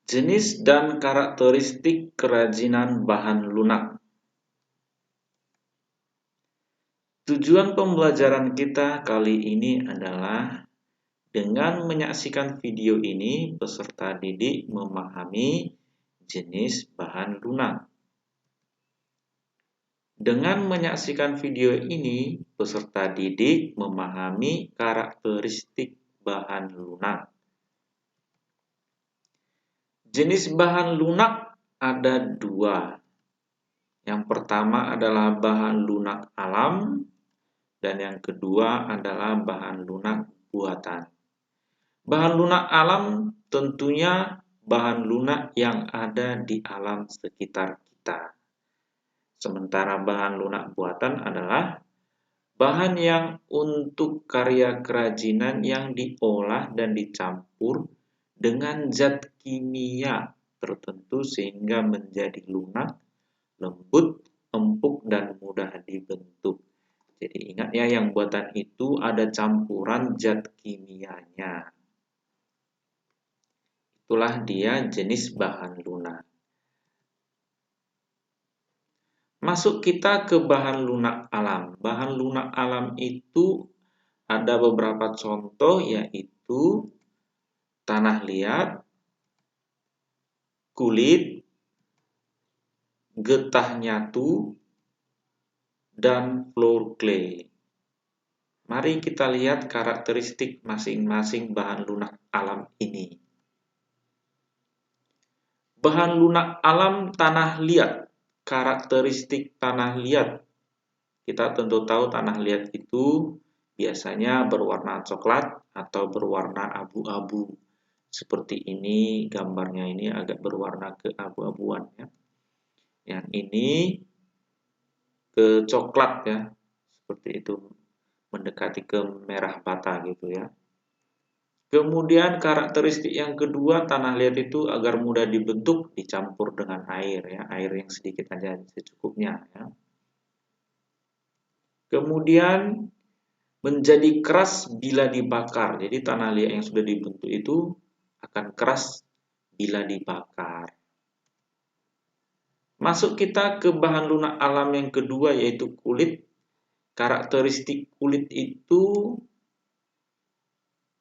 Jenis dan karakteristik kerajinan bahan lunak. Tujuan pembelajaran kita kali ini adalah dengan menyaksikan video ini, peserta didik memahami jenis bahan lunak. Dengan menyaksikan video ini, peserta didik memahami karakteristik bahan lunak. Jenis bahan lunak ada dua. Yang pertama adalah bahan lunak alam, dan yang kedua adalah bahan lunak buatan. Bahan lunak alam tentunya bahan lunak yang ada di alam sekitar kita. Sementara bahan lunak buatan adalah bahan yang untuk karya kerajinan yang diolah dan dicampur dengan zat kimia tertentu sehingga menjadi lunak, lembut, empuk, dan mudah dibentuk. Jadi ingat ya, yang buatan itu ada campuran zat kimianya. Itulah dia jenis bahan lunak. Masuk kita ke bahan lunak alam. Bahan lunak alam itu ada beberapa contoh, yaitu tanah liat, kulit, getah nyatu, dan floor clay. Mari kita lihat karakteristik masing-masing bahan lunak alam ini. Bahan lunak alam tanah liat. Karakteristik tanah liat. Kita tentu tahu tanah liat itu biasanya berwarna coklat atau berwarna abu-abu. Seperti ini, gambarnya ini agak berwarna keabu-abuan ya. Yang ini ke coklat ya. Seperti itu, mendekati ke merah bata gitu ya. Kemudian karakteristik yang kedua, tanah liat itu agar mudah dibentuk dicampur dengan air ya, air yang sedikit aja secukupnya ya. Kemudian menjadi keras bila dibakar. Jadi tanah liat yang sudah dibentuk itu akan keras bila dibakar. Masuk kita ke bahan lunak alam yang kedua, yaitu kulit. Karakteristik kulit itu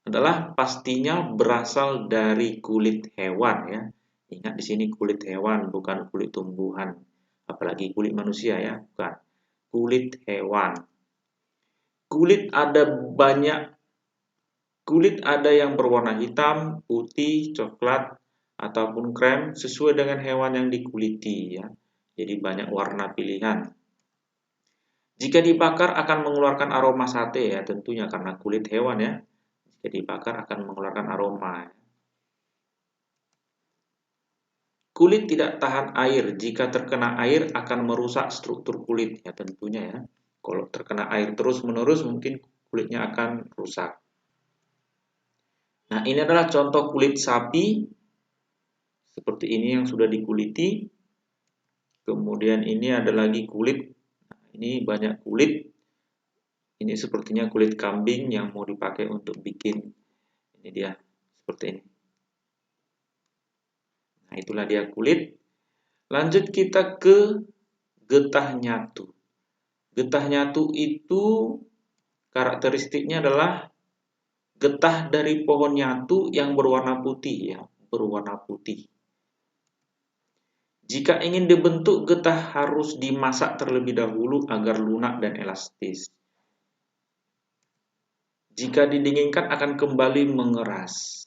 adalah pastinya berasal dari kulit hewan ya. Ingat di sini kulit hewan, bukan kulit tumbuhan. Apalagi kulit manusia ya, bukan. Kulit hewan. Kulit ada yang berwarna hitam, putih, coklat, ataupun krem sesuai dengan hewan yang dikuliti ya. Jadi banyak warna pilihan. Jika dibakar akan mengeluarkan aroma sate ya, tentunya karena kulit hewan ya. Jika dibakar akan mengeluarkan aroma. Kulit tidak tahan air. Jika terkena air akan merusak struktur kulit ya, tentunya ya. Kalau terkena air terus-menerus mungkin kulitnya akan rusak. Nah, ini adalah contoh kulit sapi. Seperti ini yang sudah dikuliti. Kemudian ini ada lagi kulit. Nah, ini banyak kulit. Ini sepertinya kulit kambing yang mau dipakai untuk bikin. Ini dia, seperti ini. Nah, itulah dia kulit. Lanjut kita ke getah nyatu. Getah nyatu itu karakteristiknya adalah getah dari pohon nyatu yang berwarna putih ya, berwarna putih. Jika ingin dibentuk, getah harus dimasak terlebih dahulu agar lunak dan elastis. Jika didinginkan akan kembali mengeras.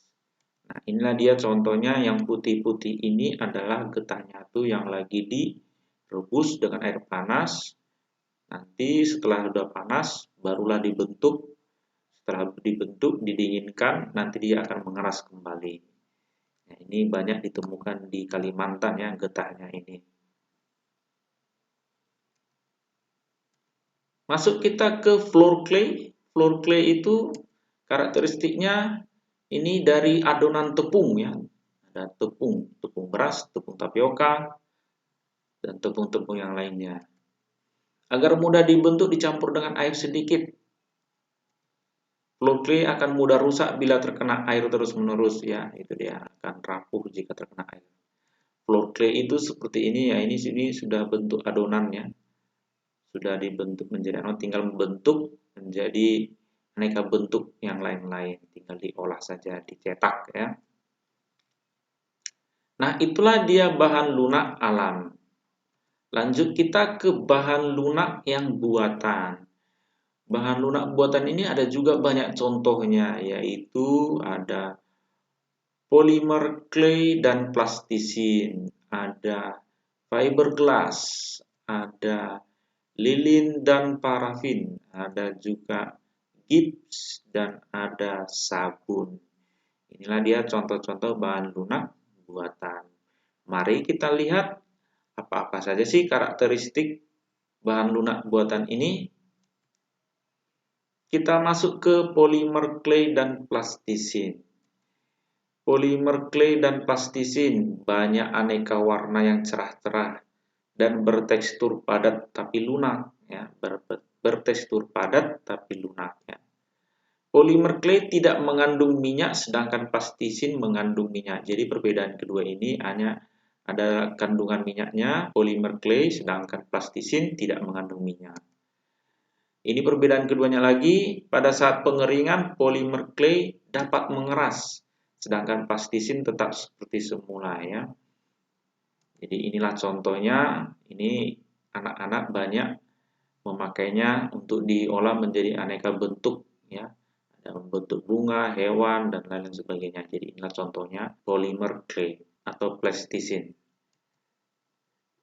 Nah, inilah dia contohnya, yang putih-putih ini adalah getah nyatu yang lagi direbus dengan air panas. Nanti setelah sudah panas, barulah dibentuk. Setelah dibentuk, didinginkan, nanti dia akan mengeras kembali. Nah, ini banyak ditemukan di Kalimantan ya, getahnya ini. Masuk kita ke floor clay. Floor clay itu karakteristiknya ini dari adonan tepung ya. Ada tepung beras, tepung tapioka, dan tepung-tepung yang lainnya. Agar mudah dibentuk dicampur dengan air sedikit. Float clay akan mudah rusak bila terkena air terus-menerus ya, itu dia akan rapuh jika terkena air. Float clay itu seperti ini ya, ini sudah bentuk adonannya. Sudah dibentuk menjadi adonan, tinggal membentuk menjadi aneka bentuk yang lain-lain, tinggal diolah saja, dicetak ya. Nah, itulah dia bahan lunak alam. Lanjut kita ke bahan lunak yang buatan. Bahan lunak buatan ini ada juga banyak contohnya, yaitu ada polimer clay dan plastisin, ada fiberglass, ada lilin dan parafin, ada juga gips, dan ada sabun. Inilah dia contoh-contoh bahan lunak buatan. Mari kita lihat apa-apa saja sih karakteristik bahan lunak buatan ini. Kita masuk ke polimer clay dan plastisin. Polimer clay dan plastisin banyak aneka warna yang cerah-cerah dan bertekstur padat tapi lunak ya, bertekstur padat tapi lunak ya. Polimer clay tidak mengandung minyak sedangkan plastisin mengandung minyak. Jadi perbedaan kedua ini hanya ada kandungan minyaknya, polimer clay sedangkan plastisin tidak mengandung minyak. Ini perbedaan keduanya lagi, pada saat pengeringan polimer clay dapat mengeras, sedangkan plastisin tetap seperti semula ya. Jadi inilah contohnya, ini anak-anak banyak memakainya untuk diolah menjadi aneka bentuk ya. Ada bentuk bunga, hewan, dan lain sebagainya. Jadi inilah contohnya polimer clay atau plastisin.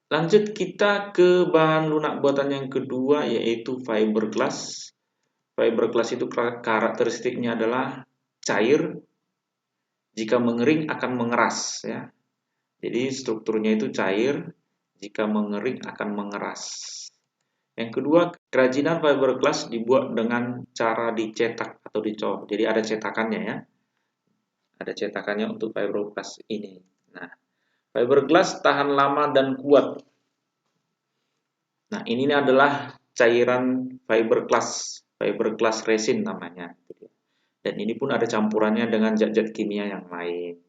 Lanjut kita ke bahan lunak buatan yang kedua, yaitu fiberglass. Fiberglass itu karakteristiknya adalah cair, jika mengering akan mengeras ya. Jadi strukturnya itu cair, jika mengering akan mengeras. Yang kedua, kerajinan fiberglass dibuat dengan cara dicetak atau dicor. Jadi ada cetakannya ya. Ada cetakannya untuk fiberglass ini. Nah, fiberglass tahan lama dan kuat. Nah, ini adalah cairan fiberglass resin namanya. Dan ini pun ada campurannya dengan zat-zat kimia yang lain.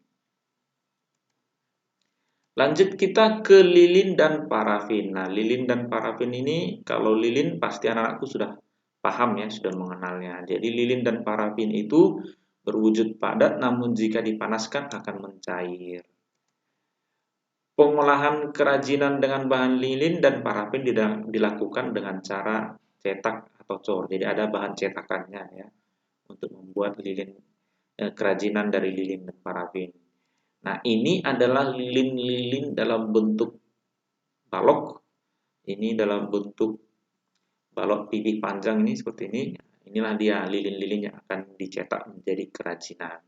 Lanjut kita ke lilin dan parafin. Nah, lilin dan parafin ini, kalau lilin pasti anak-anakku sudah paham ya, sudah mengenalnya. Jadi lilin dan parafin itu berwujud padat, namun jika dipanaskan akan mencair. Pengolahan kerajinan dengan bahan lilin dan parafin dilakukan dengan cara cetak atau cor. Jadi ada bahan cetakannya ya untuk membuat kerajinan dari lilin dan parafin. Nah, ini adalah lilin-lilin dalam bentuk balok. Ini dalam bentuk balok pipih panjang ini seperti ini. Inilah dia lilin-lilin yang akan dicetak menjadi kerajinan.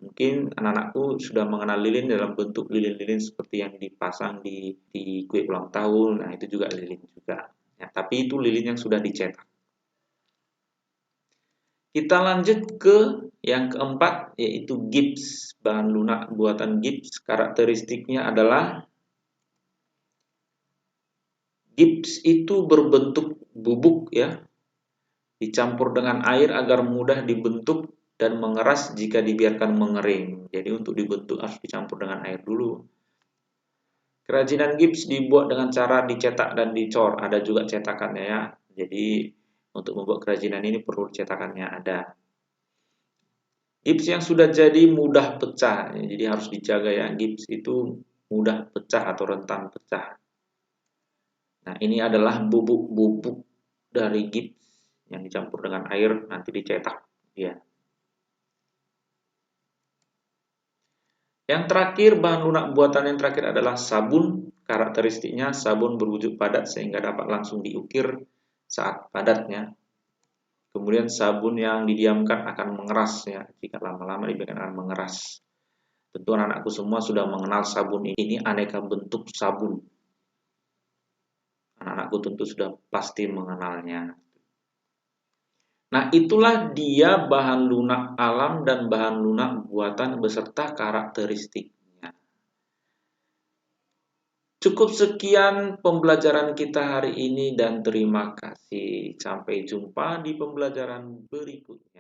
Mungkin anak-anakku sudah mengenal lilin dalam bentuk lilin-lilin seperti yang dipasang di kue ulang tahun. Nah, itu juga lilin juga. Ya, tapi itu lilin yang sudah dicetak. Kita lanjut ke yang keempat, yaitu gips. Bahan lunak buatan gips, karakteristiknya adalah gips itu berbentuk bubuk ya, dicampur dengan air agar mudah dibentuk dan mengeras jika dibiarkan mengering. Jadi untuk dibentuk harus dicampur dengan air dulu. Kerajinan gips dibuat dengan cara dicetak dan dicor. Ada juga cetakannya ya. Jadi untuk membuat kerajinan ini perlu cetakannya ada. Gips yang sudah jadi mudah pecah. Jadi harus dijaga ya. Gips itu mudah pecah atau rentan pecah. Nah, ini adalah bubuk-bubuk dari gips yang dicampur dengan air nanti dicetak ya. Yang terakhir, bahan lunak buatan yang terakhir adalah sabun. Karakteristiknya sabun berwujud padat sehingga dapat langsung diukir saat padatnya. Kemudian sabun yang didiamkan akan mengeras ya, jika lama-lama dibiarkan akan mengeras. Tentu anak-anakku semua sudah mengenal sabun ini aneka bentuk sabun. Anak-anakku tentu sudah pasti mengenalnya. Nah, itulah dia bahan lunak alam dan bahan lunak buatan beserta karakteristiknya. Cukup sekian pembelajaran kita hari ini dan terima kasih. Sampai jumpa di pembelajaran berikutnya.